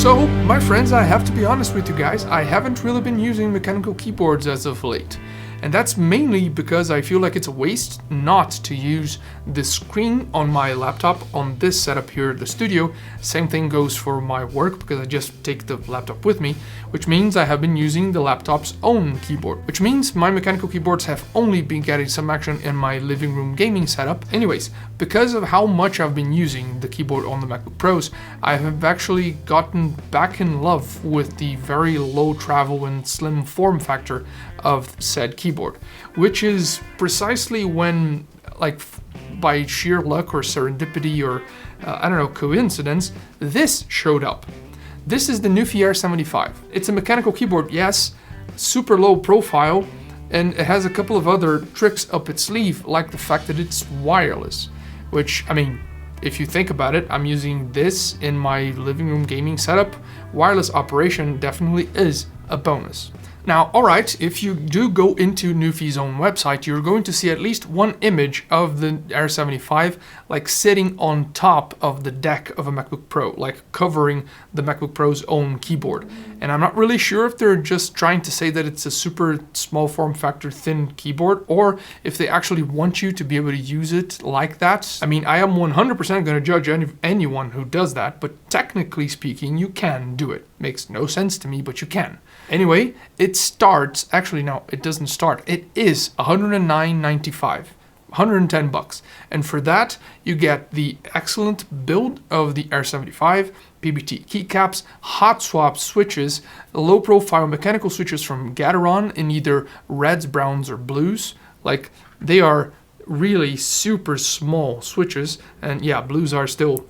So, my friends, I have to be honest with you guys, I haven't really been using mechanical keyboards as of late. And that's mainly because I feel like it's a waste not to use the screen on my laptop on this setup here at the studio. Same thing goes for my work because I just take the laptop with me, which means I have been using the laptop's own keyboard, which means my mechanical keyboards have only been getting some action in my living room gaming setup. Anyways, because of how much I've been using the keyboard on the MacBook Pros, I have actually gotten back in love with the very low travel and slim form factor of said keyboard, which is precisely when, like, by sheer luck or serendipity or I don't know, coincidence, this showed up. This is the NuPhy Air75. It's a mechanical keyboard, yes, super low profile, and it has a couple of other tricks up its sleeve, like the fact that it's wireless, which, I mean, if you think about it, I'm using this in my living room gaming setup. Wireless operation definitely is a bonus. Now, alright, if you do go into NuPhy's own website, you're going to see at least one image of the Air75 like sitting on top of the deck of a MacBook Pro, like covering the MacBook Pro's own keyboard. And I'm not really sure if they're just trying to say that it's a super small form factor thin keyboard, or if they actually want you to be able to use it like that. I mean, I am 100% going to judge anyone who does that, but technically speaking, you can do it. Makes no sense to me, but you can. Anyway, it starts, actually no, it doesn't start. It is $109.95, 110 bucks. And for that, you get the excellent build of the Air75, PBT keycaps, hot swap switches, low profile mechanical switches from Gateron in either reds, browns, or blues. Like, they are really super small switches, and yeah, blues are still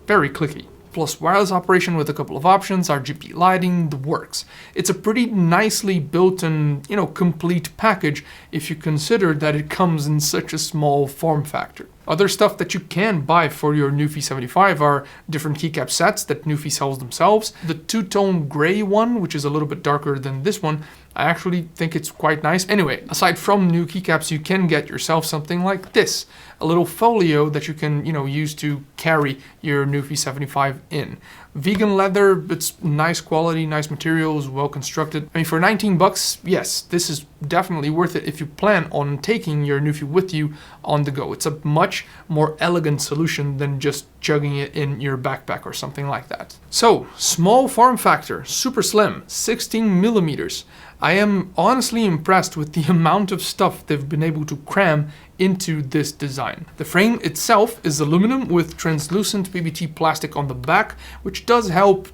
very clicky. Plus wireless operation with a couple of options, RGB lighting, the works. It's a pretty nicely built and, complete package if you consider that it comes in such a small form factor. Other stuff that you can buy for your NuPhy 75 are different keycap sets that NuPhy sells themselves. The two-tone gray one, which is a little bit darker than this one, I actually think it's quite nice. Anyway, aside from new keycaps, you can get yourself something like this. A little folio that you can, use to carry your NuPhy 75 in. Vegan leather, it's nice quality, nice materials, well constructed. I mean, for 19 bucks, yes, this is definitely worth it if you plan on taking your NuPhy with you on the go. It's a much more elegant solution than just chugging it in your backpack or something like that. So, small form factor, super slim, 16 millimeters. I am honestly impressed with the amount of stuff they've been able to cram into this design. The frame itself is aluminum with translucent PBT plastic on the back, which does help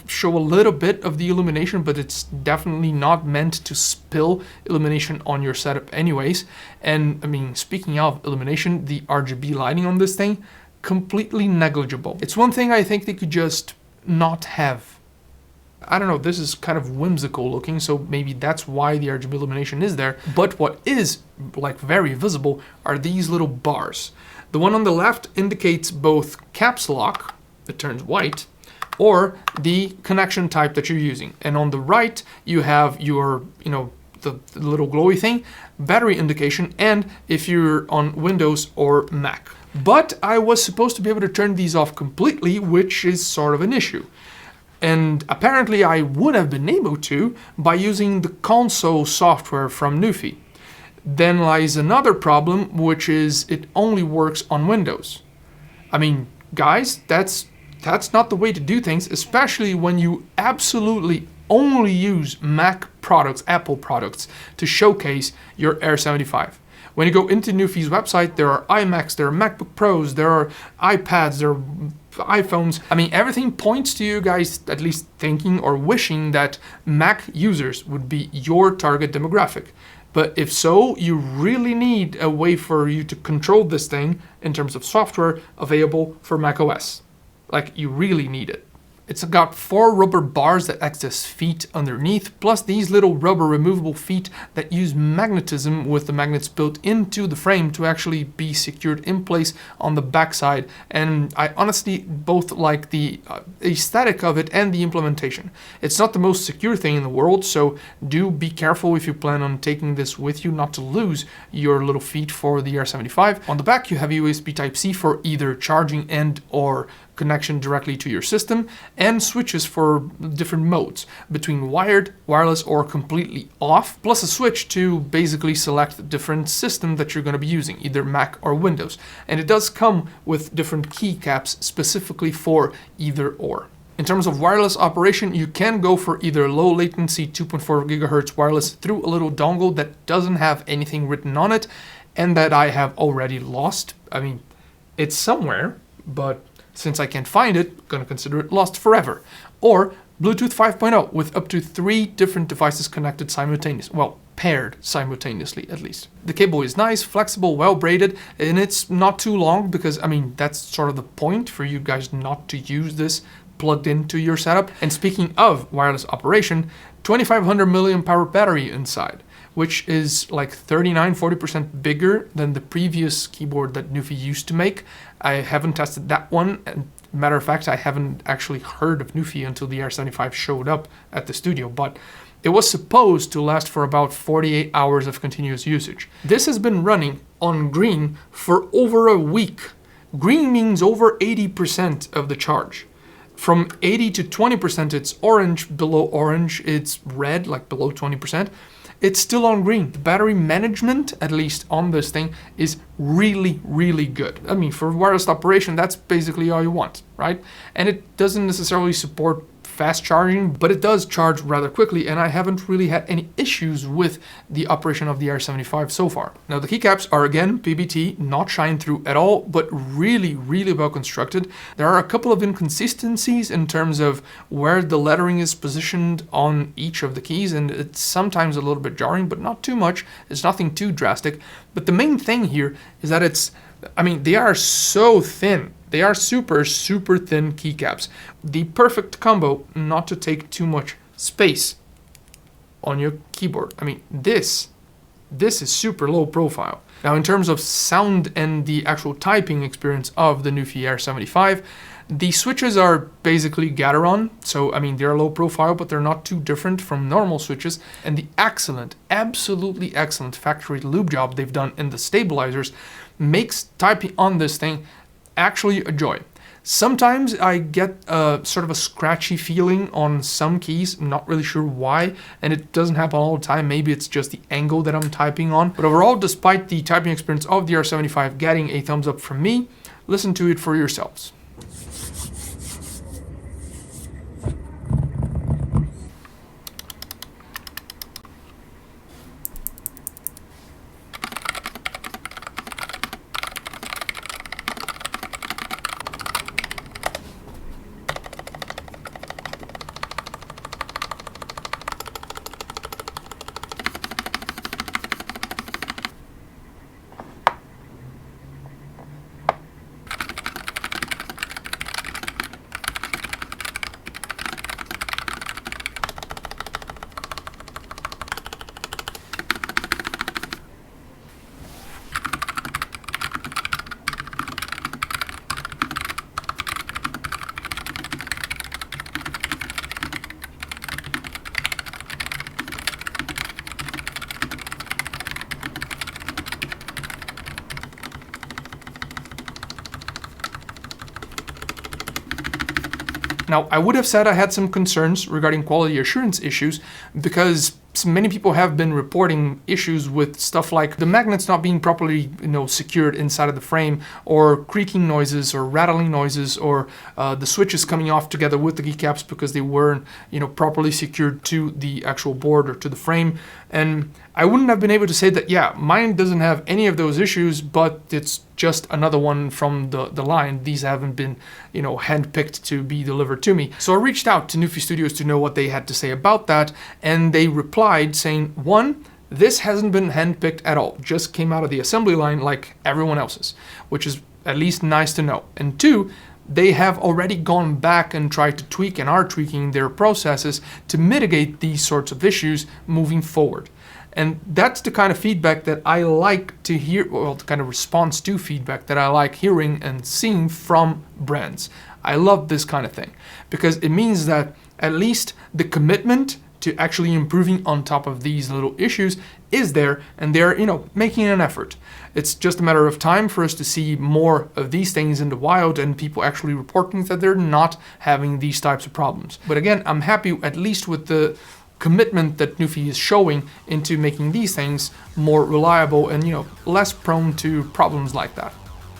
show a little bit of the illumination, but it's definitely not meant to spill illumination on your setup anyways. And I mean, speaking of illumination, the RGB lighting on this thing, completely negligible. It's one thing I think they could just not have. I don't know, this is kind of whimsical looking, so maybe that's why the RGB illumination is there. But what is very visible are these little bars. The one on the left indicates both caps lock, it turns white, or the connection type that you're using. And on the right, you have your, the little glowy thing, battery indication, and if you're on Windows or Mac. But I was supposed to be able to turn these off completely, which is sort of an issue. And apparently I would have been able to by using the console software from NuPhy. Then lies another problem, which is it only works on Windows. I mean, guys, that's not the way to do things, especially when you absolutely only use Mac products, Apple products, to showcase your Air75. When you go into NuPhy's website, there are iMacs, there are MacBook Pros, there are iPads, there are iPhones. I mean, everything points to you guys at least thinking or wishing that Mac users would be your target demographic. But if so, you really need a way for you to control this thing in terms of software available for macOS. You really need it. It's got 4 rubber bars that act as feet underneath, plus these little rubber removable feet that use magnetism with the magnets built into the frame to actually be secured in place on the backside. And I honestly both like the aesthetic of it and the implementation. It's not the most secure thing in the world, so do be careful if you plan on taking this with you not to lose your little feet for the Air75. On the back you have USB Type-C for either charging and or connection directly to your system, and switches for different modes between wired, wireless, or completely off, plus a switch to basically select the different system that you're going to be using, either Mac or Windows. And it does come with different keycaps specifically for either or. In terms of wireless operation, you can go for either low latency 2.4 gigahertz wireless through a little dongle that doesn't have anything written on it and that I have already lost. I mean, it's somewhere, but since I can't find it, I'm gonna consider it lost forever. Or Bluetooth 5.0 with up to 3 different devices connected simultaneously. Well, paired simultaneously at least. The cable is nice, flexible, well braided, and it's not too long because, I mean, that's sort of the point for you guys not to use this plugged into your setup. And speaking of wireless operation, 2500 milliamp hour battery inside, which is like 39-40% bigger than the previous keyboard that NuPhy used to make. I haven't tested that one, and matter of fact, I haven't actually heard of NuPhy until the Air75 showed up at the studio, but it was supposed to last for about 48 hours of continuous usage. This has been running on green for over a week. Green means over 80% of the charge. From 80 to 20%, it's orange. Below orange, it's red, like below 20%. It's still on green. The battery management, at least on this thing, is really, really good. I mean, for wireless operation, that's basically all you want, right? And it doesn't necessarily support fast charging, but it does charge rather quickly, and I haven't really had any issues with the operation of the Air75 so far. Now, the keycaps are again PBT, not shine through at all, but really, really well constructed. There are a couple of inconsistencies in terms of where the lettering is positioned on each of the keys, and it's sometimes a little bit jarring, but not too much. It's nothing too drastic. But the main thing here is that they are so thin. They are super, super thin keycaps. The perfect combo not to take too much space on your keyboard. I mean, this is super low profile. Now, in terms of sound and the actual typing experience of the NuPhy Air75, the switches are basically Gateron. So, I mean, they're low profile, but they're not too different from normal switches. And the excellent, absolutely excellent factory lube job they've done in the stabilizers makes typing on this thing actually a joy. Sometimes I get sort of a scratchy feeling on some keys. I'm not really sure why, and it doesn't happen all the time. Maybe it's just the angle that I'm typing on. But overall, despite the typing experience of the R75 getting a thumbs up from me, listen to it for yourselves. Now, I would have said I had some concerns regarding quality assurance issues because many people have been reporting issues with stuff like the magnets not being properly, secured inside of the frame, or creaking noises or rattling noises, or the switches coming off together with the keycaps because they weren't, properly secured to the actual board or to the frame. And I wouldn't have been able to say that, yeah, mine doesn't have any of those issues, but it's just another one from the line. These haven't been, handpicked to be delivered to me. So I reached out to NuPhy Studios to know what they had to say about that, and they replied saying, one, this hasn't been handpicked at all, just came out of the assembly line like everyone else's, which is at least nice to know. And two, they have already gone back and tried to tweak and are tweaking their processes to mitigate these sorts of issues moving forward. And that's the kind of feedback that I like to hear, well, the kind of response to feedback that I like hearing and seeing from brands. I love this kind of thing because it means that at least the commitment to actually improving on top of these little issues is there, and they're, you know, making an effort. It's just a matter of time for us to see more of these things in the wild and people actually reporting that they're not having these types of problems. But again, I'm happy at least with the commitment that NuPhy is showing into making these things more reliable and, you know, less prone to problems like that.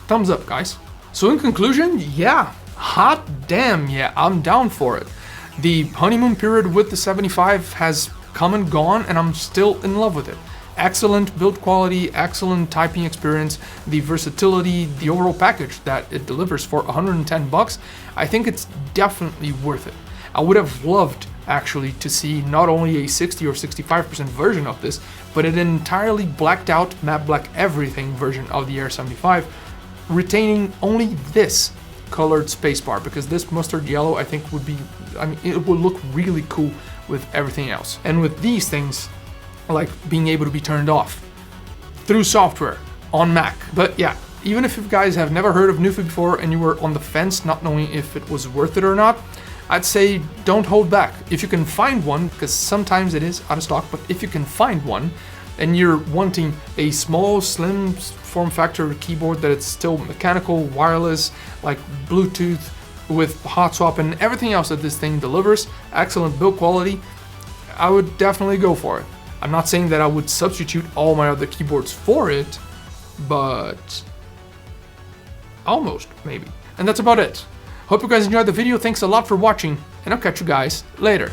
Thumbs up, guys. So in conclusion, yeah, hot damn, yeah, I'm down for it. The honeymoon period with the 75 has come and gone, and I'm still in love with it. Excellent build quality, excellent typing experience, the versatility, the overall package that it delivers for 110 bucks. I think it's definitely worth it. I would have loved actually to see not only a 60 or 65% version of this, but an entirely blacked out, matte black everything version of the Air 75, retaining only this colored spacebar, because this mustard yellow I think would be, I mean, it would look really cool with everything else. And with these things, like being able to be turned off through software on Mac. But yeah, even if you guys have never heard of NuPhy before and you were on the fence not knowing if it was worth it or not, I'd say don't hold back. If you can find one, because sometimes it is out of stock, but if you can find one and you're wanting a small, slim form factor keyboard that it's still mechanical, wireless, like Bluetooth with hot swap and everything else that this thing delivers, excellent build quality, I would definitely go for it. I'm not saying that I would substitute all my other keyboards for it, but almost, maybe. And that's about it. Hope you guys enjoyed the video. Thanks a lot for watching, and I'll catch you guys later.